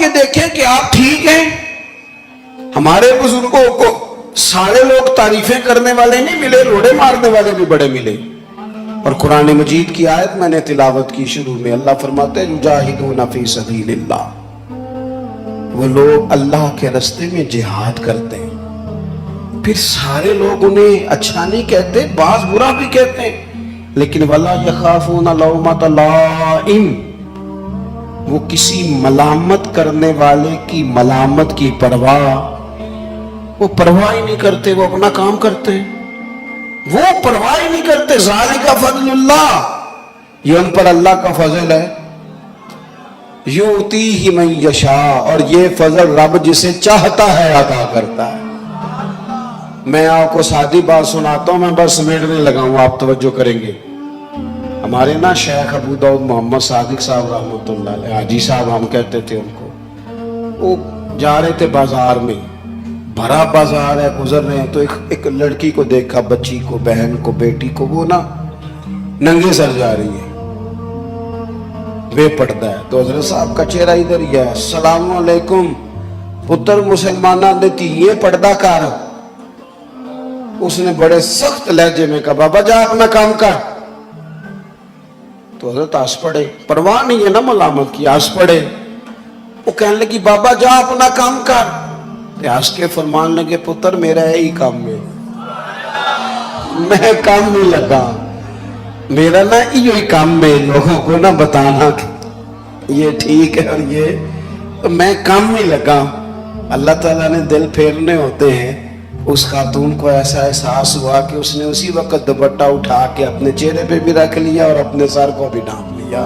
یہ دیکھیں کہ آپ ٹھیک ہیں. ہمارے بزرگوں کو سارے لوگ تعریفیں کرنے والے نہیں ملے, روڑے مارنے والے بھی بڑے ملے. اور قرآن مجید کی آیت میں نے تلاوت کی شروع میں, اللہ فرماتے ہیں یجاہدون فی سبیل اللہ, وہ لوگ اللہ کے راستے میں جہاد کرتے ہیں. پھر سارے لوگ انہیں اچھا نہیں کہتے, بعض برا بھی کہتے ہیں, لیکن وَلَا يَخَافُونَ لَوْمَةَ لَائِمٍ, وہ کسی ملامت کرنے والے کی ملامت کی وہ پرواہ ہی نہیں کرتے, وہ اپنا کام کرتے ہیں, وہ پرواہ ہی نہیں کرتے. ذَلِكَ فَضْلُ اللَّهِ, یہ ان پر اللہ کا فضل ہے. یُؤْتِیہِ مَن یَشَاءُ, اور یہ فضل رب جسے چاہتا ہے عطا کرتا ہے. میں آپ کو سادی بات سناتا ہوں, میں بس سمیٹنے لگا ہوں, آپ توجہ کریں گے. ہمارے نا شیخ ابو داؤد محمد صادق صاحب رحمۃ اللہ علیہ, حاجی صاحب ہم کہتے تھے ان کو, وہ جا رہے تھے بازار میں, بھرا بازار ہے, گزر رہے ہیں تو ایک لڑکی کو دیکھا, بچی کو, بہن کو, بیٹی کو, وہ نا ننگے سر جا رہی ہے, بے پردہ ہے. تو حضرت صاحب کا چہرہ ادھر ہی ہے, السلام علیکم پتر مسلمانہ نے تیے پردہ کر. اس نے بڑے سخت لہجے میں کہا بابا جا اپنا کام کر. تو حضرت ہنس پڑے, پرواہ نہیں ہے نا ملامت کی, ہنس پڑے. وہ کہنے لگی بابا جا اپنا کام کر. ہنس کے فرمان لگے پتر میرا ہے ہی کام میں, میں کام نہیں لگا, میرا نا یہ کام میں لوگوں کو نہ بتانا کہ یہ ٹھیک ہے اور یہ, میں کام نہیں لگا. اللہ تعالیٰ نے دل پھیرنے ہوتے ہیں. اس خاتون کو ایسا احساس ہوا کہ اس نے اسی وقت دوپٹہ اٹھا کے اپنے چہرے پہ بھی رکھ لیا اور اپنے سر کو بھی ڈھانپ لیا.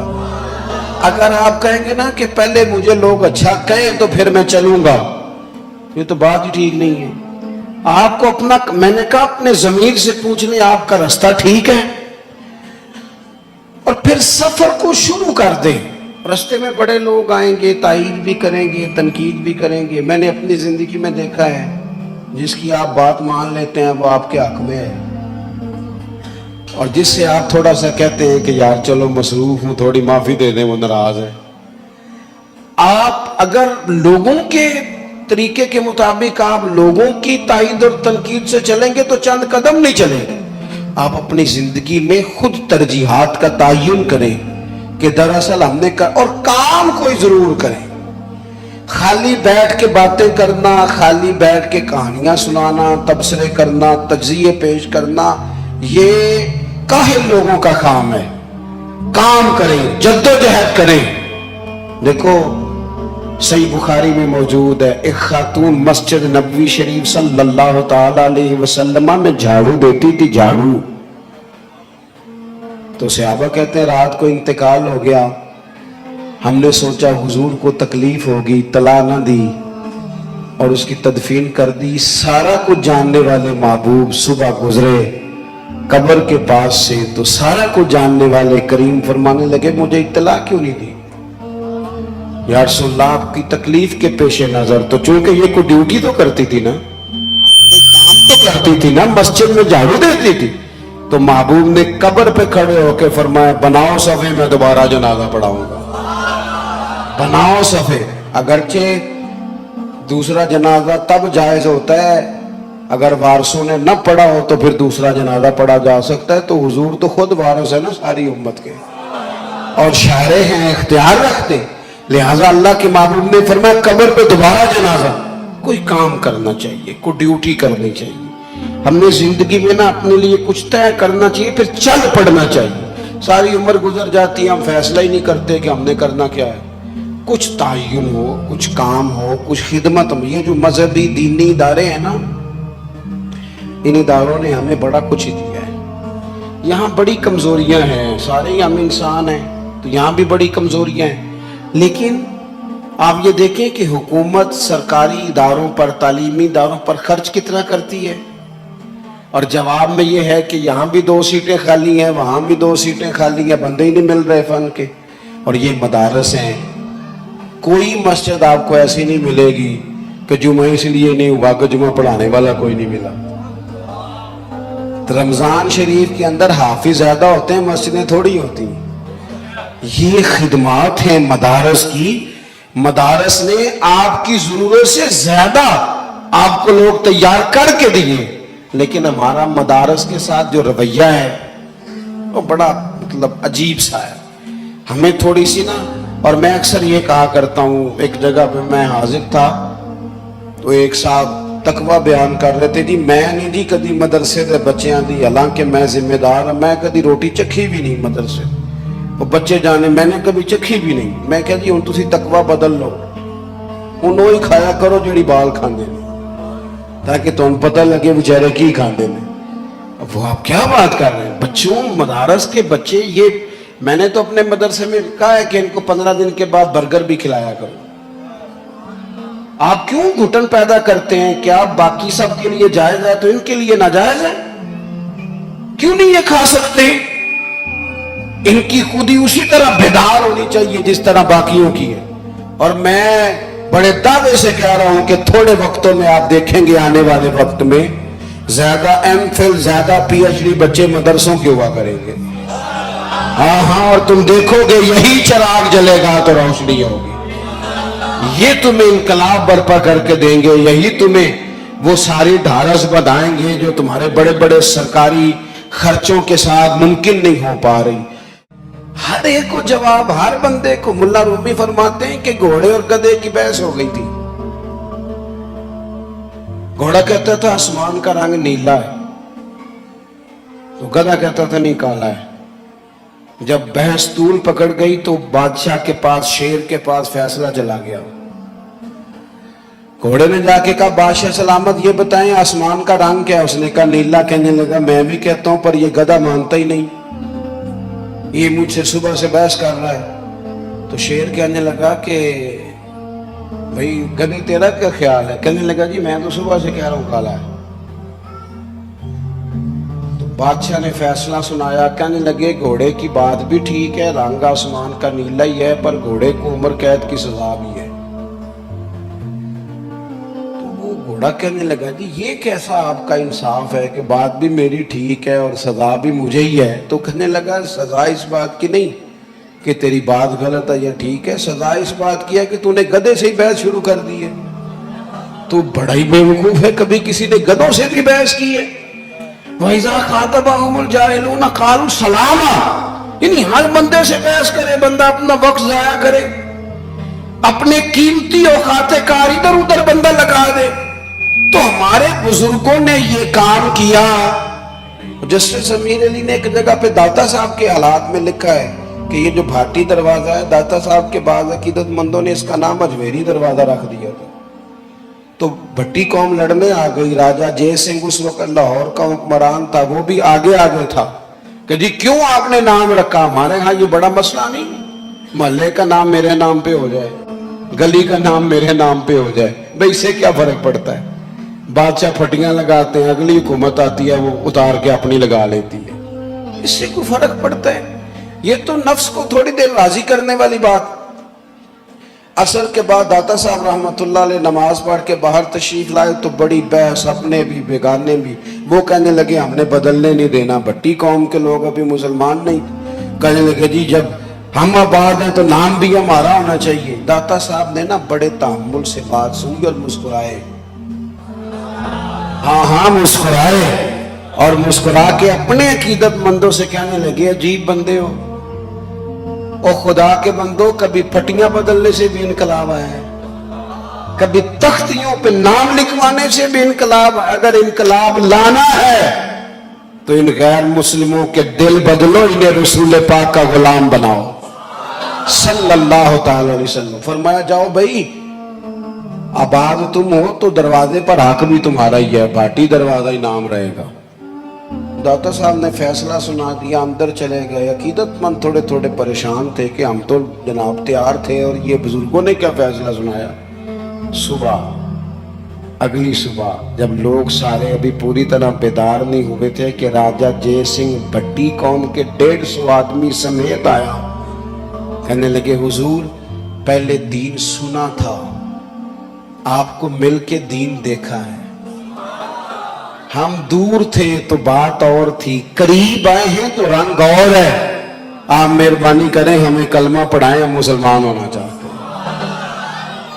اگر آپ کہیں گے نا کہ پہلے مجھے لوگ اچھا کہیں تو پھر میں چلوں گا, یہ تو بات ہی ٹھیک نہیں ہے. آپ کو اپنا, میں نے کہا اپنے ضمیر سے پوچھ لیں آپ کا راستہ ٹھیک ہے, اور پھر سفر کو شروع کر دیں. راستے میں بڑے لوگ آئیں گے, تائید بھی کریں گے, تنقید بھی کریں گے. میں نے اپنی زندگی میں دیکھا ہے جس کی آپ بات مان لیتے ہیں وہ آپ کے حق میں ہے, اور جس سے آپ تھوڑا سا کہتے ہیں کہ یار چلو مصروف ہوں تھوڑی معافی دے دیں, وہ ناراض ہے. آپ اگر لوگوں کے طریقے کے مطابق آپ لوگوں کی تائید اور تنقید سے چلیں گے تو چند قدم نہیں چلیں گے. آپ اپنی زندگی میں خود ترجیحات کا تعین کریں کہ دراصل ہم نے اور کام کوئی ضرور کریں. خالی بیٹھ کے باتیں کرنا, خالی بیٹھ کے کہانیاں سنانا, تبصرے کرنا, تجزیے پیش کرنا, یہ کاہل لوگوں کا کام ہے. کام کریں, جدوجہد کریں. دیکھو صحیح بخاری میں موجود ہے, ایک خاتون مسجد نبوی شریف صلی اللہ تعالی علیہ وسلم میں جھاڑو دیتی تھی, جھاڑو. تو صحابہ کہتے ہیں رات کو انتقال ہو گیا, ہم نے سوچا حضور کو تکلیف ہوگی, اطلاع نہ دی اور اس کی تدفین کر دی. سارا کچھ جاننے والے محبوب صبح گزرے قبر کے پاس سے, تو سارا کچھ جاننے والے کریم فرمانے لگے مجھے اطلاع کیوں نہیں دی؟ یا رسول اللہ آپ کی تکلیف کے پیش نظر, تو چونکہ یہ کوئی ڈیوٹی تو کرتی تھی نا, کوئی کام تو کرتی تھی نا, مسجد میں جھاڑو دیتی تھی. تو محبوب نے قبر پہ کھڑے ہو کے فرمایا بناؤ صفے, میں دوبارہ جنازہ پڑھاؤں گا. بناؤ صفے. اگرچہ دوسرا جنازہ تب جائز ہوتا ہے اگر وارثوں نے نہ پڑھا ہو, تو پھر دوسرا جنازہ پڑھا جا سکتا ہے. تو حضور تو خود وارث ہے نا ساری امت کے, اور شارع ہیں, اختیار رکھتے. لہذا اللہ کے محبوب نے فرمایا قبر پہ دوبارہ جنازہ. کوئی کام کرنا چاہیے, کوئی ڈیوٹی کرنی چاہیے. ہم نے زندگی میں نا اپنے لیے کچھ طے کرنا چاہیے, پھر چل پڑنا چاہیے. ساری عمر گزر جاتی ہے, ہم فیصلہ ہی نہیں کرتے کہ ہم نے کرنا کیا ہے. کچھ تعین ہو, کچھ کام ہو, کچھ خدمت ہو. یہ جو مذہبی دینی ادارے ہیں نا, ان اداروں نے ہمیں بڑا کچھ دیا ہے. یہاں بڑی کمزوریاں ہیں, سارے ہی ہم انسان ہیں تو یہاں بھی بڑی کمزوریاں ہیں. لیکن آپ یہ دیکھیں کہ حکومت سرکاری اداروں پر, تعلیمی اداروں پر خرچ کتنا کرتی ہے, اور جواب میں یہ ہے کہ یہاں بھی 2 سیٹیں خالی ہیں, وہاں بھی 2 سیٹیں خالی ہیں, بندے ہی نہیں مل رہے فن کے. اور یہ مدارس ہیں, کوئی مسجد آپ کو ایسی نہیں ملے گی کہ جمعہ اس لیے نہیں ہوا کہ جمعہ پڑھانے والا کوئی نہیں ملا. رمضان شریف کے اندر حافظ زیادہ ہوتے ہیں, مسجدیں تھوڑی ہوتی ہیں. یہ خدمات ہیں مدارس کی مدارس نے آپ کی ضرورت سے زیادہ آپ کو لوگ تیار کر کے دیے، لیکن ہمارا مدارس کے ساتھ جو رویہ ہے وہ بڑا مطلب عجیب سا ہے. ہمیں تھوڑی سی نا، اور میں اکثر یہ کہا کرتا ہوں، ایک جگہ پہ میں حاضر تھا تو ایک صاحب تقوی بیان کر رہے تھے، جی میں نہیں جی کدی مدرسے دے بچیاں دی، حالانکہ میں ذمہ دار ہوں، میں کدی روٹی چکھی بھی نہیں مدرسے، وہ بچے جانے میں نے کبھی چکھی بھی نہیں. میں کہا جی ہوں تسی تقوی بدل لو، انہوں ہی کھایا کرو جڑی بال کھاندے نے، تاکہ تمہیں پتہ لگے بیچارے کی کھاندے نے. اب وہ آپ کیا بات کر رہے ہیں؟ بچوں، مدارس کے بچے، یہ میں نے تو اپنے مدرسے میں کہا ہے کہ ان کو 15 دن کے بعد برگر بھی کھلایا کرو. آپ کیوں گھٹن پیدا کرتے ہیں؟ کیا باقی سب کے لیے جائز ہے تو ان کے لیے ناجائز ہے؟ کیوں نہیں یہ کھا سکتے؟ ان کی خودی اسی طرح بیدار ہونی چاہیے جس طرح باقیوں کی ہے. اور میں بڑے دعوے سے کہہ رہا ہوں کہ تھوڑے وقتوں میں آپ دیکھیں گے، آنے والے وقت میں زیادہ ایم فل، زیادہ پی ایچ ڈی بچے مدرسوں کے ہوا کریں گے. ہاں ہاں، اور تم دیکھو گے یہی چراغ جلے گا تو روشنی ہوگی. یہ تمہیں انقلاب برپا کر کے دیں گے، یہی تمہیں وہ ساری ڈھارس بڑھائیں گے جو تمہارے بڑے بڑے سرکاری خرچوں کے ساتھ ممکن نہیں ہو پا رہی. ہر ایک کو جواب، ہر بندے کو. ملا رومی فرماتے ہیں کہ گھوڑے اور گدھے کی بحث ہو گئی تھی. گھوڑا کہتا تھا آسمان کا رنگ نیلا ہے، تو گدھا کہتا تھا نہیں کالا ہے. جب بحث طول پکڑ گئی تو بادشاہ کے پاس، شیر کے پاس فیصلہ چلا گیا. گھوڑے نے جا کے کہا بادشاہ سلامت یہ بتائیں آسمان کا رنگ کیا ہے؟ اس نے کہا نیلا. کہنے لگا میں بھی کہتا ہوں پر یہ گدھا مانتا ہی نہیں، یہ مجھ سے صبح سے بحث کر رہا ہے. تو شیر کہنے لگا کہ بھئی گدھے تیرا کیا خیال ہے؟ کہنے لگا جی میں تو صبح سے کہہ رہا ہوں کالا ہے. تو بادشاہ نے فیصلہ سنایا. کہنے لگے گھوڑے کی بات بھی ٹھیک ہے، رنگ آسمان کا نیلا ہی ہے، پر گھوڑے کو عمر قید کی سزا بھی ہے. تو وہ گھوڑا کہنے لگا جی یہ کیسا آپ کا انصاف ہے کہ بات بھی میری ٹھیک ہے اور سزا بھی مجھے ہی ہے؟ تو کہنے لگا سزا اس بات کی نہیں کہ تیری بات غلط ہے یا ٹھیک ہے، سزا اس بات کی ہے کہ تو نے گدھے سے ہی بحث شروع کر دی ہے. تو بڑا ہی بیوقوف ہے، کبھی کسی نے گدھوں سے بھی بحث کی ہے. وَإِذَا خَاطَبَهُمُ الْجَاهِلُونَ قَالُوا سَلَامًا. یعنی ہر بندے سے بحث کرے بندہ، اپنا وقت ضائع کرے، اپنے قیمتی اوقات کار ادھر ادھر بندہ لگا دے. تو ہمارے بزرگوں نے یہ کام کیا. جسٹس امیر علی نے ایک جگہ پہ داتا صاحب کے حالات میں لکھا ہے کہ یہ جو بھاٹی دروازہ ہے، داتا صاحب کے بعض عقیدت مندوں نے اس کا نام اجمیری دروازہ رکھ دیا تھا. تو بھٹی قوم لڑنے آ گئی. راجہ جے سنگھ اس وقت لاہور کا حکمران تھا، وہ بھی آگے آگے تھا کہ جی کیوں آپ نے نام رکھا؟ ہمارے ہاں یہ بڑا مسئلہ نہیں، محلے کا نام میرے نام پہ ہو جائے، گلی کا نام میرے نام پہ ہو جائے، بھئی اس سے کیا فرق پڑتا ہے؟ بادشاہ پھٹیاں لگاتے ہیں، اگلی حکومت آتی ہے وہ اتار کے اپنی لگا لیتی ہے، اس سے کوئی فرق پڑتا ہے؟ یہ تو نفس کو تھوڑی دیر راضی کرنے والی بات. عصر کے بعد داتا صاحب رحمت اللہ علیہ نماز پڑھ کے باہر تشریف لائے تو بڑی بحث، اپنے بھی بیگانے بھی. وہ کہنے لگے ہم نے بدلنے نہیں دینا، بھٹی قوم کے لوگ ابھی مسلمان نہیں. کہنے لگے جی جب ہم آباد ہیں تو نام بھی ہمارا ہونا چاہیے. داتا صاحب نے نا بڑے تحمل سے بات سنی اور مسکرائے. ہاں ہاں مسکرائے، اور مسکرا کے اپنے عقیدت مندوں سے کہنے لگے عجیب بندے ہو، او خدا کے بندو، کبھی پھٹیاں بدلنے سے بھی انقلاب آیا ہے، کبھی تختیوں پہ نام لکھوانے سے بھی انقلاب. اگر انقلاب لانا ہے تو ان غیر مسلموں کے دل بدلو، انہیں رسول پاک کا غلام بناؤ صلی اللہ تعالی علیہ وسلم. فرمایا جاؤ بھائی، آباد تم ہو تو دروازے پر حق بھی تمہارا ہی ہے، بھاٹی دروازہ ہی نام رہے گا. داتا صاحب نے فیصلہ سنا دیا، اندر چلے گئے. عقیدت مند تھوڑے تھوڑے پریشان تھے کہ ہم تو جناب تیار تھے اور یہ بزرگوں نے کیا فیصلہ سنایا. اگلی صبح جب لوگ سارے ابھی پوری طرح بیدار نہیں ہوئے تھے کہ راجہ جے سنگھ بھٹی قوم کے 150 آدمی سمیت آیا. کہنے لگے حضور پہلے دین سنا تھا، آپ کو مل کے دین دیکھا ہے. ہم دور تھے تو بات اور تھی، قریب آئے ہیں تو رنگ اور ہے. آپ مہربانی کریں ہمیں کلمہ پڑھائیں، ہم مسلمان ہونا چاہتے ہیں.